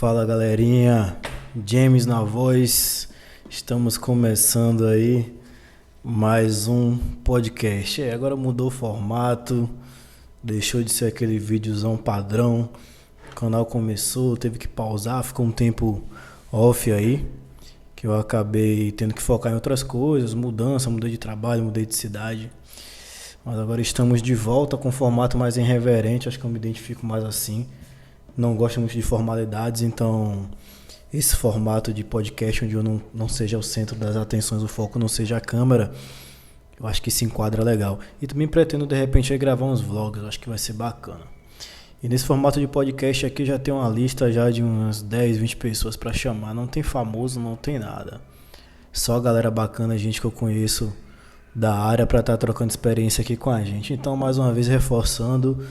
Fala galerinha, James na voz, estamos começando aí mais um podcast. Agora mudou o formato, deixou de ser aquele videozão padrão. O canal começou, teve que pausar, ficou um tempo off aí, que eu acabei tendo que focar em outras coisas, mudei de trabalho, mudei de cidade. Mas agora estamos de volta com um formato mais irreverente, acho que eu me identifico mais assim. Não gosto muito de formalidades, então esse formato de podcast onde eu não seja o centro das atenções, o foco não seja a câmera, eu acho que se enquadra legal. E também pretendo de repente gravar uns vlogs, eu acho que vai ser bacana. E nesse formato de podcast aqui já tem uma lista já de umas 10, 20 pessoas para chamar. Não tem famoso, não tem nada. Só galera bacana, gente que eu conheço da área para estar trocando experiência aqui com a gente. Então mais uma vez reforçando,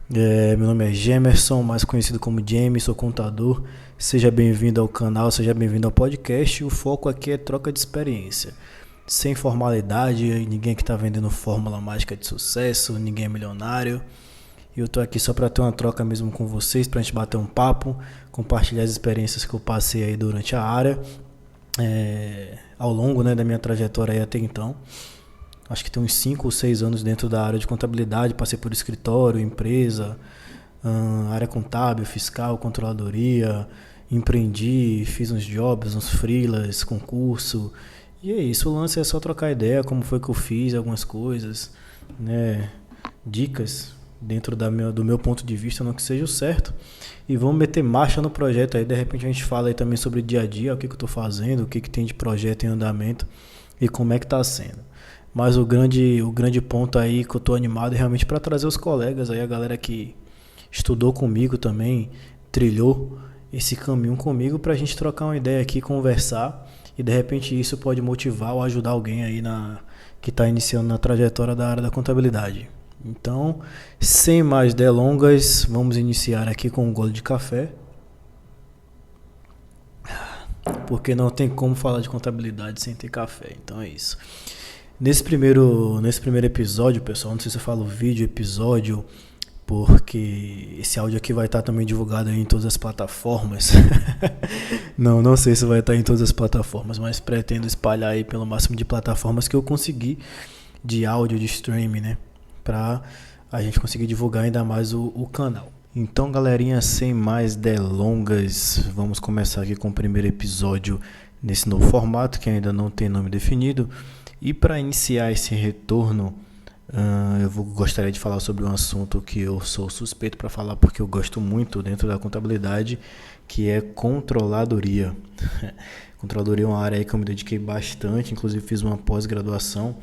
meu nome é Gemerson, mais conhecido como James, sou contador. Seja bem-vindo ao canal, seja bem-vindo ao podcast. O foco aqui é troca de experiência, sem formalidade, ninguém que está vendendo fórmula mágica de sucesso, ninguém é milionário. E eu tô aqui só para ter uma troca mesmo com vocês, pra gente bater um papo, compartilhar as experiências que eu passei aí durante a área, ao longo, da minha trajetória aí até então. Acho que tem uns 5 ou 6 anos dentro da área de contabilidade, passei por escritório, empresa, área contábil, fiscal, controladoria, empreendi, fiz uns jobs, uns freelas, concurso. E é isso, o lance é só trocar ideia, como foi que eu fiz algumas coisas, dicas dentro do meu ponto de vista, não que seja o certo. E vamos meter marcha no projeto aí, de repente a gente fala aí também sobre o dia a dia, o que eu tô fazendo, o que tem de projeto em andamento e como é que tá sendo. Mas o grande ponto aí que eu tô animado é realmente para trazer os colegas aí, a galera que estudou comigo também, trilhou esse caminho comigo, pra gente trocar uma ideia aqui, conversar, e de repente isso pode motivar ou ajudar alguém aí que tá iniciando na trajetória da área da contabilidade. Então, sem mais delongas, vamos iniciar aqui com um gole de café, porque não tem como falar de contabilidade sem ter café, então é isso. Nesse primeiro episódio, pessoal, não sei se eu falo vídeo, episódio, porque esse áudio aqui vai estar também divulgado aí em todas as plataformas. não sei se vai estar em todas as plataformas, mas pretendo espalhar aí pelo máximo de plataformas que eu conseguir de áudio, de streaming, pra a gente conseguir divulgar ainda mais o canal. Então, galerinha, sem mais delongas, vamos começar aqui com o primeiro episódio nesse novo formato que ainda não tem nome definido. E para iniciar esse retorno, gostaria de falar sobre um assunto que eu sou suspeito para falar porque eu gosto muito dentro da contabilidade, que é controladoria. Controladoria é uma área aí que eu me dediquei bastante, inclusive fiz uma pós-graduação,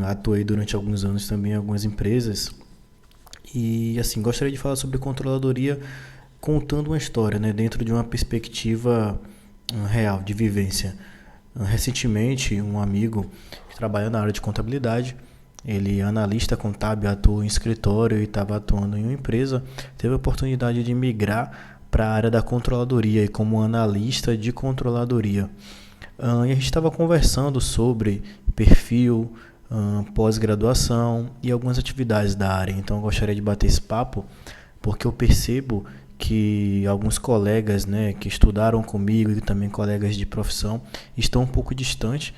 atuei durante alguns anos também em algumas empresas. E assim, gostaria de falar sobre controladoria contando uma história, dentro de uma perspectiva real, de vivência. Recentemente, um amigo que trabalha na área de contabilidade, ele é analista contábil, atua em escritório e estava atuando em uma empresa, teve a oportunidade de migrar para a área da controladoria e como analista de controladoria. E a gente estava conversando sobre perfil, pós-graduação e algumas atividades da área. Então eu gostaria de bater esse papo porque eu percebo que alguns colegas, que estudaram comigo e também colegas de profissão estão um pouco distantes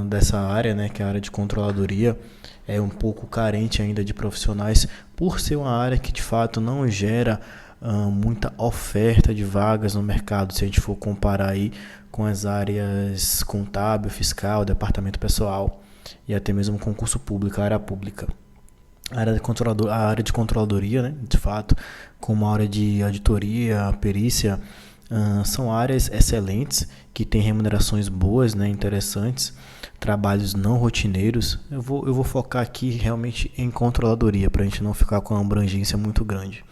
dessa área, que é a área de controladoria. É um pouco carente ainda de profissionais por ser uma área que de fato não gera muita oferta de vagas no mercado, se a gente for comparar aí com as áreas contábil, fiscal, departamento pessoal e até mesmo concurso público, área pública. A área de controladoria, de fato, como a área de auditoria, perícia, são áreas excelentes, que têm remunerações boas, interessantes, trabalhos não rotineiros. Eu vou focar aqui realmente em controladoria, para a gente não ficar com uma abrangência muito grande.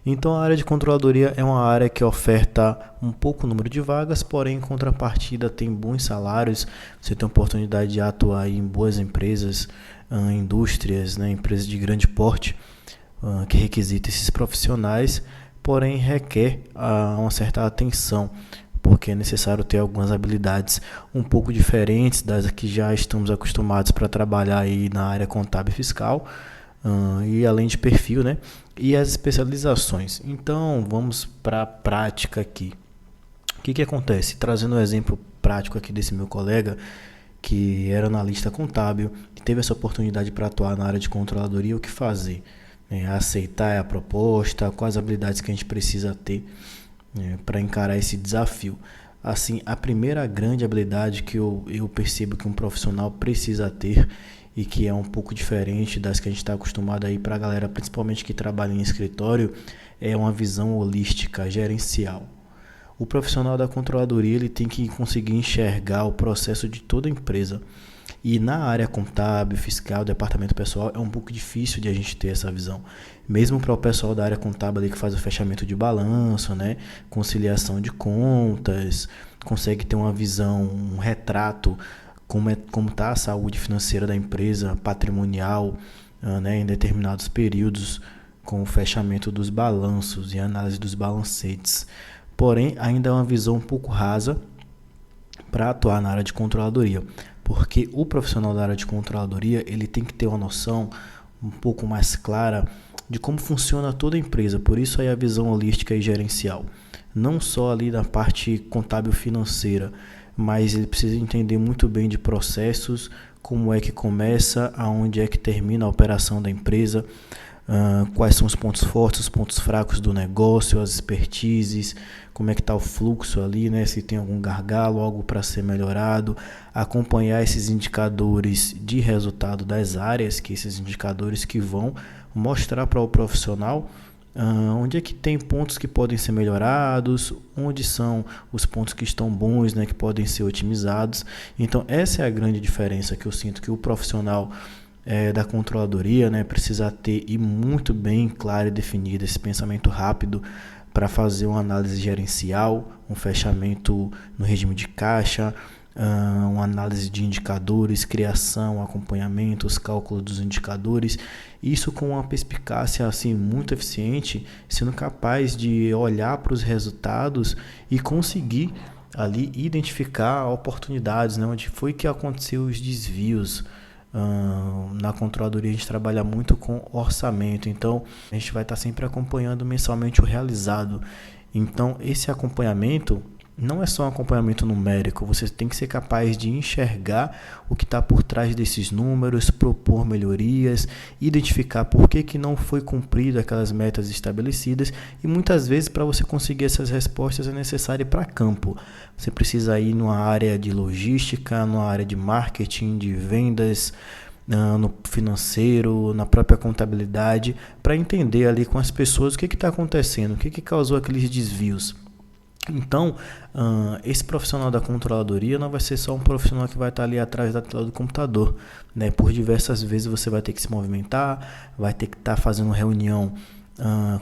Então a área de controladoria é uma área que oferta um pouco número de vagas, porém em contrapartida tem bons salários, você tem a oportunidade de atuar em boas empresas, indústrias, empresas de grande porte, que requisitam esses profissionais, porém requer uma certa atenção, porque é necessário ter algumas habilidades um pouco diferentes das que já estamos acostumados para trabalhar aí na área contábil e fiscal, e além de perfil, né? E as especializações. Então, vamos para a prática aqui. O que acontece? Trazendo um exemplo prático aqui desse meu colega, que era analista contábil, que teve essa oportunidade para atuar na área de controladoria, o que fazer? Aceitar a proposta, quais habilidades que a gente precisa ter para encarar esse desafio. Assim, a primeira grande habilidade que eu percebo que um profissional precisa ter e que é um pouco diferente das que a gente está acostumado aí para a galera, principalmente que trabalha em escritório, é uma visão holística, gerencial. O profissional da controladoria ele tem que conseguir enxergar o processo de toda a empresa. E na área contábil, fiscal, departamento pessoal, é um pouco difícil de a gente ter essa visão. Mesmo para o pessoal da área contábil ali que faz o fechamento de balanço, né, conciliação de contas, consegue ter uma visão, um retrato, como está a saúde financeira da empresa, patrimonial, né, em determinados períodos, com o fechamento dos balanços e análise dos balancetes. Porém, ainda é uma visão um pouco rasa para atuar na área de controladoria, porque o profissional da área de controladoria ele tem que ter uma noção um pouco mais clara de como funciona toda a empresa, por isso aí a visão holística e gerencial, não só ali na parte contábil financeira, mas ele precisa entender muito bem de processos, como é que começa, aonde é que termina a operação da empresa, quais são os pontos fortes, os pontos fracos do negócio, as expertises, como é que está o fluxo ali, né? Se tem algum gargalo, algo para ser melhorado, acompanhar esses indicadores de resultado das áreas, que esses indicadores que vão mostrar para o profissional onde é que tem pontos que podem ser melhorados, onde são os pontos que estão bons, né, que podem ser otimizados. Então essa é a grande diferença que eu sinto que o profissional da controladoria, né, precisa ter e muito bem claro e definido esse pensamento rápido para fazer uma análise gerencial, um fechamento no regime de caixa, uma análise de indicadores, criação, acompanhamento, os cálculos dos indicadores, isso com uma perspicácia assim, muito eficiente, sendo capaz de olhar para os resultados e conseguir ali identificar oportunidades, né, onde foi que aconteceu os desvios. Na controladoria a gente trabalha muito com orçamento, então a gente vai estar sempre acompanhando mensalmente o realizado. Então esse acompanhamento não é só um acompanhamento numérico, você tem que ser capaz de enxergar o que está por trás desses números, propor melhorias, identificar por que não foi cumprido aquelas metas estabelecidas, e muitas vezes para você conseguir essas respostas é necessário ir para campo. Você precisa ir numa área de logística, numa área de marketing, de vendas, no financeiro, na própria contabilidade, para entender ali com as pessoas o que está acontecendo, o que causou aqueles desvios. Então, esse profissional da controladoria não vai ser só um profissional que vai estar ali atrás da tela do computador, né? Por diversas vezes você vai ter que se movimentar, vai ter que estar fazendo reunião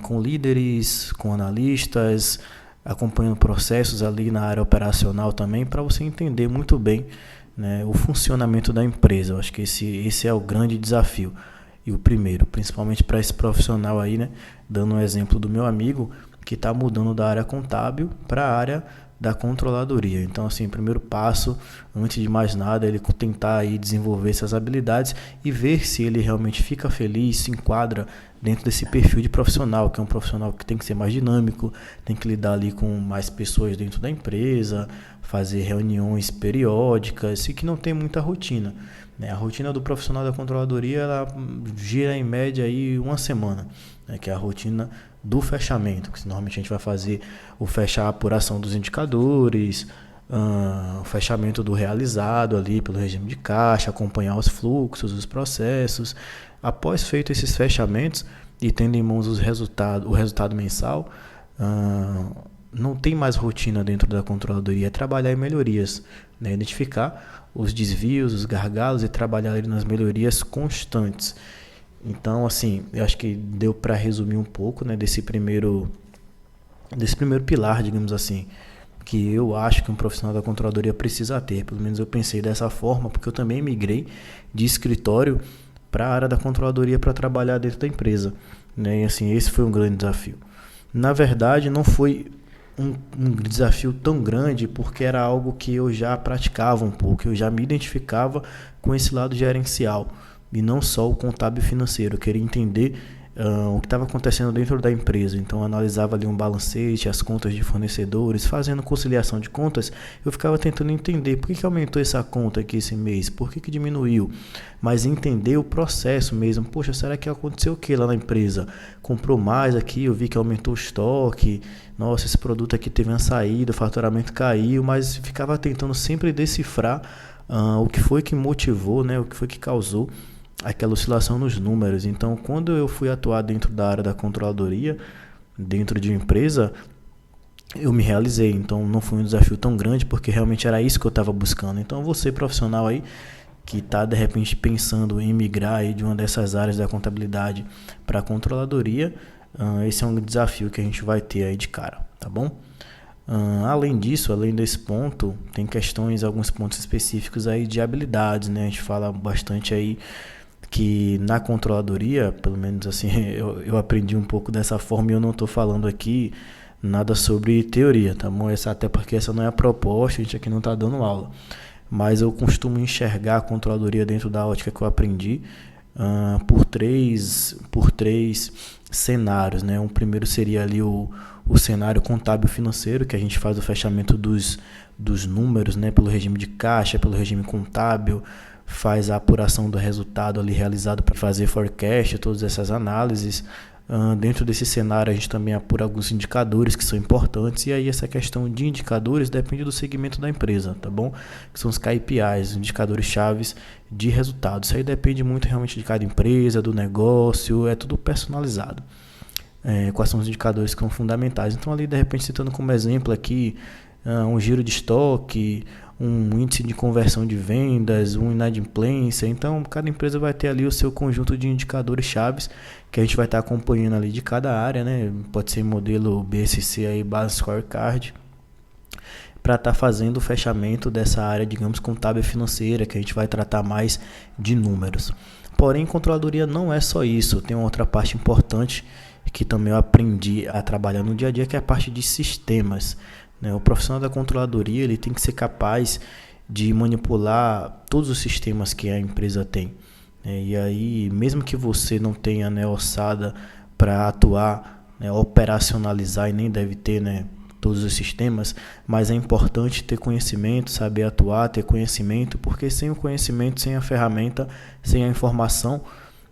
com líderes, com analistas, acompanhando processos ali na área operacional também, para você entender muito bem, né, o funcionamento da empresa. Eu acho que esse é o grande desafio. E o primeiro, principalmente para esse profissional aí, né, dando um exemplo do meu amigo, que está mudando da área contábil para a área da controladoria. Então, assim, o primeiro passo, antes de mais nada, ele tentar aí desenvolver essas habilidades e ver se ele realmente fica feliz, se enquadra dentro desse perfil de profissional, que é um profissional que tem que ser mais dinâmico, tem que lidar ali com mais pessoas dentro da empresa, fazer reuniões periódicas e que não tem muita rotina. A rotina do profissional da controladoria ela gira em média aí uma semana, né, que é a rotina do fechamento, que normalmente a gente vai fazer a apuração dos indicadores, o fechamento do realizado ali pelo regime de caixa, acompanhar os fluxos, os processos. Após feito esses fechamentos e tendo em mãos o resultado mensal, não tem mais rotina dentro da controladoria, é trabalhar em melhorias, né? Identificar os desvios, os gargalos e trabalhar ali nas melhorias constantes. Então, assim, eu acho que deu para resumir um pouco, né, desse primeiro pilar, digamos assim, que eu acho que um profissional da controladoria precisa ter. Pelo menos eu pensei dessa forma, porque eu também migrei de escritório para a área da controladoria para trabalhar dentro da empresa, né? E assim, esse foi um grande desafio. Na verdade, não foi um desafio tão grande, porque era algo que eu já praticava um pouco, eu já me identificava com esse lado gerencial. e não só o contábil financeiro. Eu queria entender o que estava acontecendo dentro da empresa. Então eu analisava ali um balancete, as contas de fornecedores, fazendo conciliação de contas. Eu ficava tentando entender por que aumentou essa conta aqui esse mês, por que diminuiu, mas entender o processo mesmo. Poxa, será que aconteceu o que lá na empresa? Comprou mais aqui, eu vi que aumentou o estoque, nossa, esse produto aqui teve uma saída, o faturamento caiu, mas ficava tentando sempre decifrar o que foi que motivou, né, o que foi que causou aquela oscilação nos números. Então, quando eu fui atuar dentro da área da controladoria, dentro de uma empresa, eu me realizei. Então, não foi um desafio tão grande, porque realmente era isso que eu estava buscando. Então, você profissional aí, que está de repente pensando em migrar aí de uma dessas áreas da contabilidade para a controladoria, esse é um desafio que a gente vai ter aí de cara, tá bom? Além disso, além desse ponto, tem alguns pontos específicos aí de habilidades, né? A gente fala bastante aí que na controladoria, pelo menos assim, eu aprendi um pouco dessa forma, e eu não estou falando aqui nada sobre teoria, tá bom? Até porque essa não é a proposta, a gente aqui não está dando aula. Mas eu costumo enxergar a controladoria dentro da ótica que eu aprendi por três cenários, né? Um primeiro seria ali o cenário contábil financeiro, que a gente faz o fechamento dos números, né? Pelo regime de caixa, pelo regime contábil, faz a apuração do resultado ali realizado para fazer forecast, todas essas análises. Dentro desse cenário a gente também apura alguns indicadores que são importantes, e aí essa questão de indicadores depende do segmento da empresa, tá bom? Que são os KPIs, indicadores chaves de resultados. Isso aí depende muito realmente de cada empresa, do negócio, é tudo personalizado. Quais são os indicadores que são fundamentais. Então ali de repente citando como exemplo aqui um giro de estoque, um índice de conversão de vendas, uma inadimplência. Então, cada empresa vai ter ali o seu conjunto de indicadores chaves que a gente vai estar acompanhando ali de cada área, né? Pode ser modelo BSC aí, Base Scorecard, para estar fazendo o fechamento dessa área, digamos, contábil financeira, que a gente vai tratar mais de números. Porém, controladoria não é só isso, tem uma outra parte importante que também eu aprendi a trabalhar no dia a dia, que é a parte de sistemas. O profissional da controladoria ele tem que ser capaz de manipular todos os sistemas que a empresa tem. E aí, mesmo que você não tenha ossada para atuar, operacionalizar, e nem deve ter todos os sistemas, mas é importante ter conhecimento, saber atuar, ter conhecimento, porque sem o conhecimento, sem a ferramenta, sem a informação,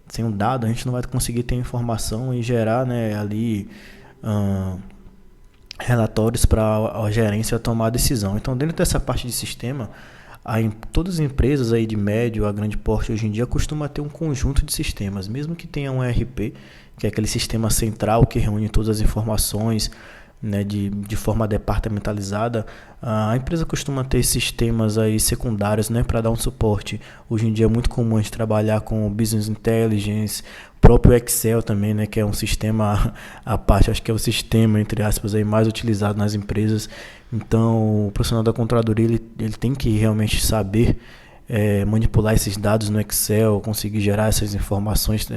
sem o dado, a gente não vai conseguir ter informação e gerar ali relatórios para a gerência tomar a decisão. Então, dentro dessa parte de sistema, todas as empresas aí de médio a grande porte hoje em dia costumam ter um conjunto de sistemas, mesmo que tenha um ERP, que é aquele sistema central que reúne todas as informações, de forma departamentalizada. A empresa costuma ter sistemas aí secundários, para dar um suporte. Hoje em dia é muito comum a gente trabalhar com Business Intelligence, próprio Excel também, que é um sistema à parte, acho que é o sistema, entre aspas, aí mais utilizado nas empresas. Então, o profissional da controladoria ele tem que realmente saber manipular esses dados no Excel, conseguir gerar essas informações,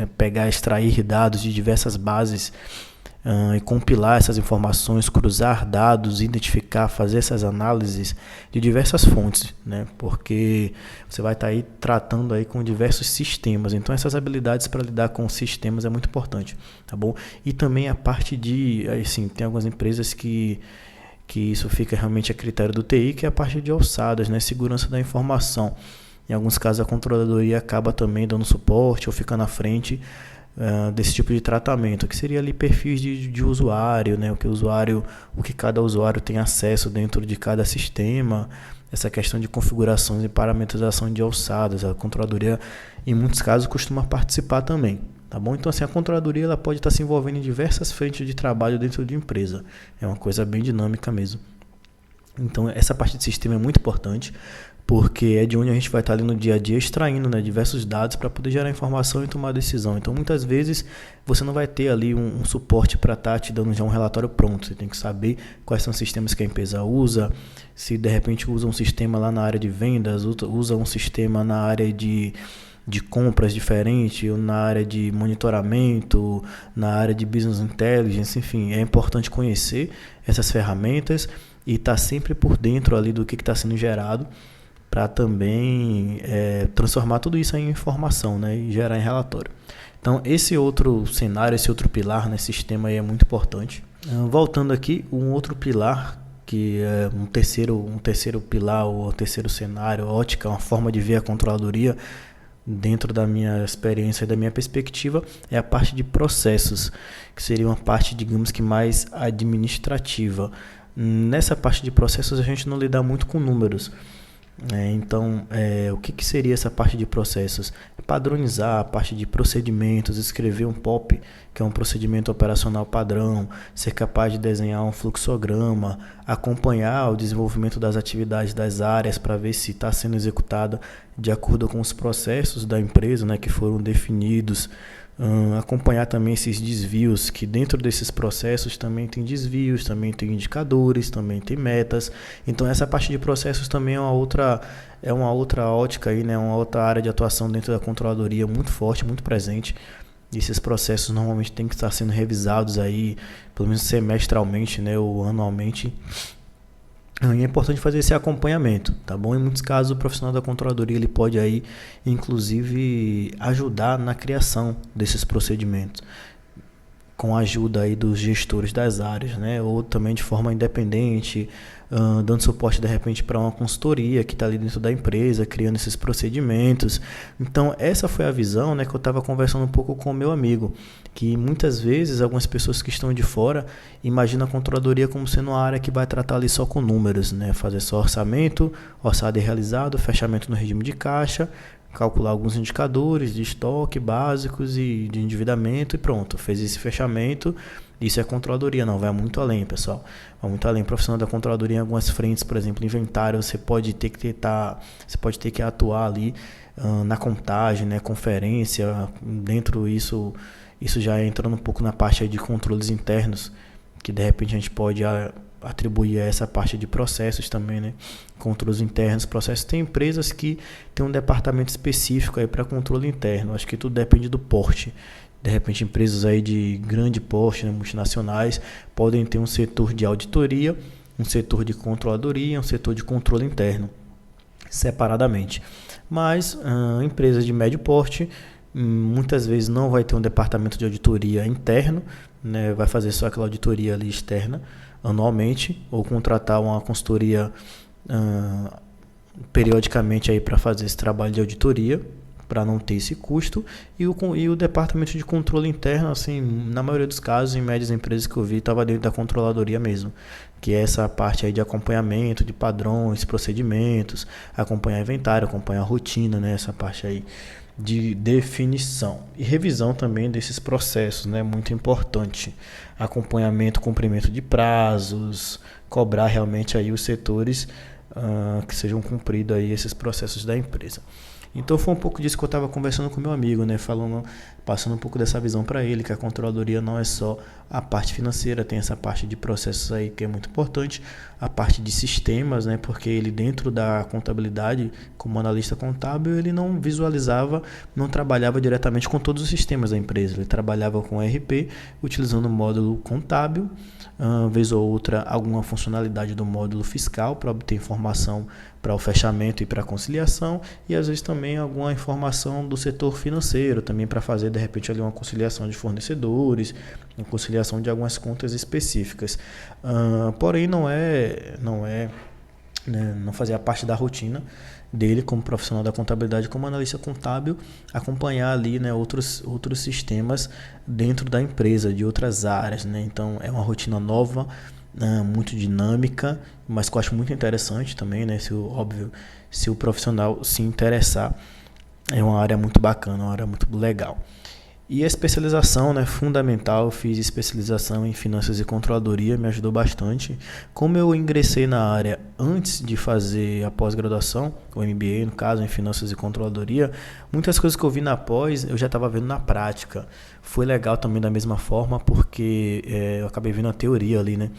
extrair dados de diversas bases, e compilar essas informações, cruzar dados, identificar, fazer essas análises de diversas fontes, porque você vai estar aí tratando aí com diversos sistemas. Então essas habilidades para lidar com sistemas é muito importante, tá bom? E também a parte de, assim, tem algumas empresas que isso fica realmente a critério do TI, que é a parte de alçadas, segurança da informação. Em alguns casos a controladoria acaba também dando suporte ou fica na frente desse tipo de tratamento, que seria ali perfis de usuário, o que cada usuário tem acesso dentro de cada sistema, essa questão de configurações e parametrização de alçadas. A controladoria, em muitos casos, costuma participar também, tá bom? Então, assim, a controladoria ela pode estar se envolvendo em diversas frentes de trabalho dentro de empresa. É uma coisa bem dinâmica mesmo. Então, essa parte de sistema é muito importante, porque é de onde a gente vai estar ali no dia a dia extraindo diversos dados para poder gerar informação e tomar decisão. Então, muitas vezes, você não vai ter ali um suporte para estar te dando já um relatório pronto. Você tem que saber quais são os sistemas que a empresa usa, se de repente usa um sistema lá na área de vendas, usa um sistema na área de compras diferente, ou na área de monitoramento, na área de business intelligence, enfim, é importante conhecer essas ferramentas e estar sempre por dentro ali do que está sendo gerado, para também transformar tudo isso em informação, né, e gerar em relatório. Então, esse outro cenário, esse outro pilar nesse sistema aí é muito importante. Voltando aqui, um outro pilar, que é um terceiro pilar, ou terceiro cenário, ótica, uma forma de ver a controladoria, dentro da minha experiência e da minha perspectiva, é a parte de processos, que seria uma parte, digamos que mais administrativa. Nessa parte de processos a gente não lida muito com números. Então, o que seria essa parte de processos? Padronizar a parte de procedimentos, escrever um POP, que é um procedimento operacional padrão, ser capaz de desenhar um fluxograma, acompanhar o desenvolvimento das atividades das áreas para ver se está sendo executada de acordo com os processos da empresa, né, que foram definidos. Acompanhar também esses desvios, que dentro desses processos também tem desvios, também tem indicadores, também tem metas. Então essa parte de processos também é uma outra ótica aí, né, uma outra área de atuação dentro da controladoria muito forte, muito presente. E esses processos normalmente têm que estar sendo revisados aí, pelo menos semestralmente, né, ou anualmente. E é importante fazer esse acompanhamento, tá bom? Em muitos casos o profissional da controladoria ele pode aí, inclusive, ajudar na criação desses procedimentos, com a ajuda aí dos gestores das áreas, né? Ou também de forma independente, dando suporte de repente para uma consultoria que está ali dentro da empresa, criando esses procedimentos. Então essa foi a visão, né, que eu estava conversando um pouco com o meu amigo, que muitas vezes algumas pessoas que estão de fora imaginam a controladoria como sendo uma área que vai tratar ali só com números, né? Fazer só orçamento, orçado e realizado, fechamento no regime de caixa, calcular alguns indicadores de estoque básicos e de endividamento e pronto, fez esse fechamento. Isso é controladoria, não, vai muito além, pessoal. Vai muito além. Profissional da controladoria em algumas frentes, por exemplo, inventário, você pode ter que atuar ali na contagem, né, conferência, dentro isso já entrando um pouco na parte aí de controles internos, que de repente a gente pode atribuir a essa parte de processos também, né? Controles internos, processos. Tem empresas que tem um departamento específico aí para controle interno. Acho que tudo depende do porte. De repente, empresas aí de grande porte, né, multinacionais, podem ter um setor de auditoria, um setor de controladoria, um setor de controle interno, separadamente. Mas empresas de médio porte, muitas vezes não vai ter um departamento de auditoria interno, né, vai fazer só aquela auditoria ali externa, anualmente, ou contratar uma consultoria periodicamente aí para fazer esse trabalho de auditoria, para não ter esse custo. E o departamento de controle interno, assim, na maioria dos casos, em médias empresas que eu vi, estava dentro da controladoria mesmo, que é essa parte aí de acompanhamento de padrões, procedimentos, acompanhar inventário, acompanhar rotina, né, essa parte aí de definição e revisão também desses processos, né, muito importante. Acompanhamento, cumprimento de prazos, cobrar realmente aí os setores que sejam cumpridos aí esses processos da empresa. Então foi um pouco disso que eu estava conversando com meu amigo, né, passando um pouco dessa visão para ele, que a controladoria não é só a parte financeira, tem essa parte de processos aí que é muito importante, a parte de sistemas, né, porque ele dentro da contabilidade, como analista contábil, ele não visualizava, não trabalhava diretamente com todos os sistemas da empresa, ele trabalhava com ERP, utilizando o módulo contábil, vez ou outra alguma funcionalidade do módulo fiscal para obter informação para o fechamento e para a conciliação, e às vezes também alguma informação do setor financeiro, também para fazer de repente ali uma conciliação de fornecedores, uma conciliação de algumas contas específicas. Porém não fazia parte da rotina dele como profissional da contabilidade, como analista contábil, acompanhar ali, né, outros sistemas dentro da empresa, de outras áreas, né? Então é uma rotina nova, muito dinâmica, mas que eu acho muito interessante também, né? Se o profissional se interessar, é uma área muito bacana, uma área muito legal. E a especialização, né, fundamental, eu fiz especialização em finanças e controladoria, me ajudou bastante. Como eu ingressei na área antes de fazer a pós-graduação, o MBA no caso, em finanças e controladoria, muitas coisas que eu vi na pós, eu já estava vendo na prática. foi legal também da mesma forma, porque eu acabei vendo a teoria ali, né?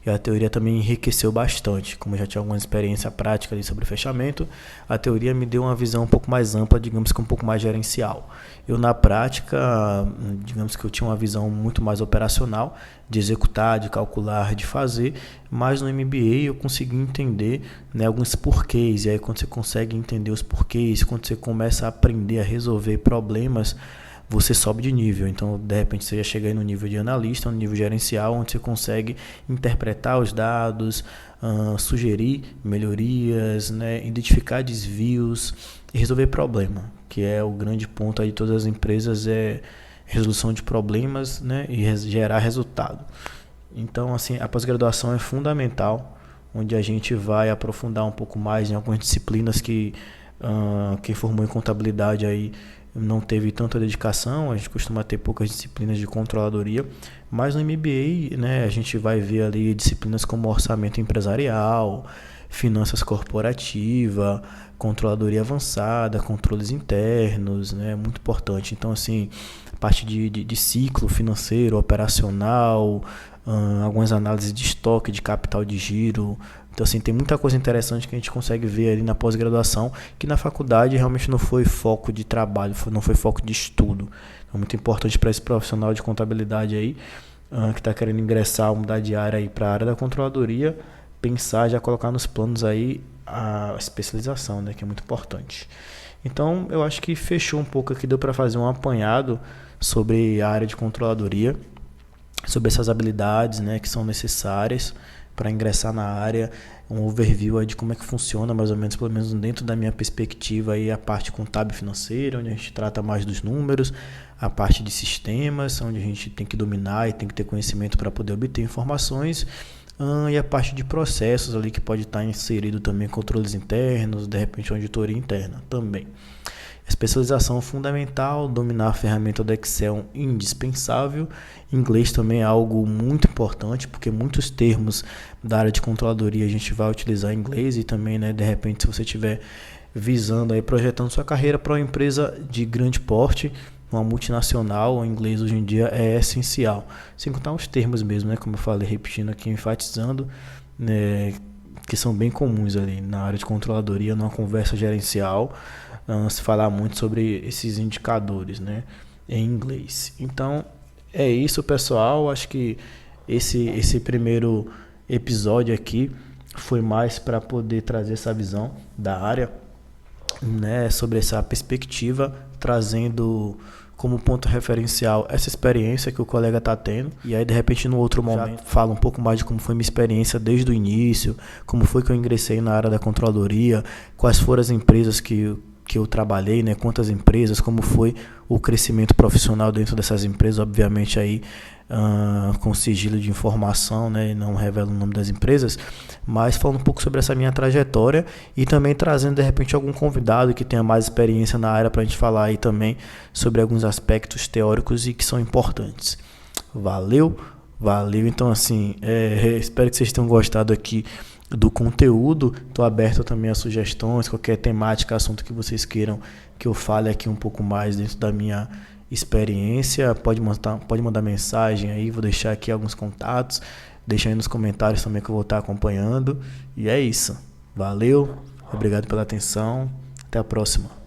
E a teoria também enriqueceu bastante. Como eu já tinha alguma experiência prática ali sobre fechamento, a teoria me deu uma visão um pouco mais ampla, digamos que um pouco mais gerencial. Eu, na prática, digamos que eu tinha uma visão muito mais operacional, de executar, de calcular, de fazer, mas no MBA eu consegui entender, né, alguns porquês. E aí, quando você consegue entender os porquês, quando você começa a aprender a resolver problemas, você sobe de nível. Então, de repente, você já chega aí no nível de analista, no nível gerencial, onde você consegue interpretar os dados, sugerir melhorias, né, identificar desvios e resolver problema, que é o grande ponto aí de todas as empresas, é resolução de problemas, né, e gerar resultado. Então, assim, a pós-graduação é fundamental, onde a gente vai aprofundar um pouco mais em algumas disciplinas que quem formou em contabilidade aí não teve tanta dedicação. A gente costuma ter poucas disciplinas de controladoria, mas no MBA, né, a gente vai ver ali disciplinas como orçamento empresarial, finanças corporativa, controladoria avançada, controles internos, né, muito importante. Então, assim, parte de ciclo financeiro, operacional, algumas análises de estoque, de capital de giro. Então, assim, tem muita coisa interessante que a gente consegue ver ali na pós-graduação, que na faculdade realmente não foi foco de trabalho, não foi foco de estudo. É muito importante para esse profissional de contabilidade aí, que está querendo ingressar, mudar de área aí para a área da controladoria, pensar, já colocar nos planos aí a especialização, né, que é muito importante. Então, eu acho que fechou um pouco aqui, deu para fazer um apanhado sobre a área de controladoria, sobre essas habilidades, né, que são necessárias para ingressar na área, um overview aí de como é que funciona, mais ou menos, pelo menos dentro da minha perspectiva, aí, a parte contábil financeira, onde a gente trata mais dos números, a parte de sistemas, onde a gente tem que dominar e tem que ter conhecimento para poder obter informações, e a parte de processos ali, que pode estar inserido também controles internos, de repente uma auditoria interna também. Especialização fundamental, dominar a ferramenta do Excel indispensável. Inglês também é algo muito importante, porque muitos termos da área de controladoria a gente vai utilizar em inglês, e também, né, de repente, se você estiver visando aí, projetando sua carreira para uma empresa de grande porte, uma multinacional, o inglês hoje em dia é essencial. Sem contar os termos mesmo, né, como eu falei, repetindo aqui, enfatizando, né, que são bem comuns ali na área de controladoria, numa conversa gerencial, se falar muito sobre esses indicadores, né, em inglês. Então, é isso, pessoal. Acho que esse primeiro episódio aqui foi mais para poder trazer essa visão da área, né, sobre essa perspectiva, trazendo como ponto referencial essa experiência que o colega está tendo. E aí, de repente, no outro momento, fala um pouco mais de como foi minha experiência desde o início, como foi que eu ingressei na área da controladoria, quais foram as empresas que eu trabalhei, né, quantas empresas, como foi o crescimento profissional dentro dessas empresas, obviamente aí com sigilo de informação, né, não revelo o nome das empresas, mas falando um pouco sobre essa minha trajetória e também trazendo de repente algum convidado que tenha mais experiência na área para a gente falar aí também sobre alguns aspectos teóricos e que são importantes. Valeu, então assim, espero que vocês tenham gostado aqui do conteúdo. Estou aberto também a sugestões, qualquer temática, assunto que vocês queiram que eu fale aqui um pouco mais dentro da minha experiência, pode mandar mensagem aí, vou deixar aqui alguns contatos, deixa aí nos comentários também que eu vou estar acompanhando. E é isso, valeu, obrigado pela atenção, até a próxima.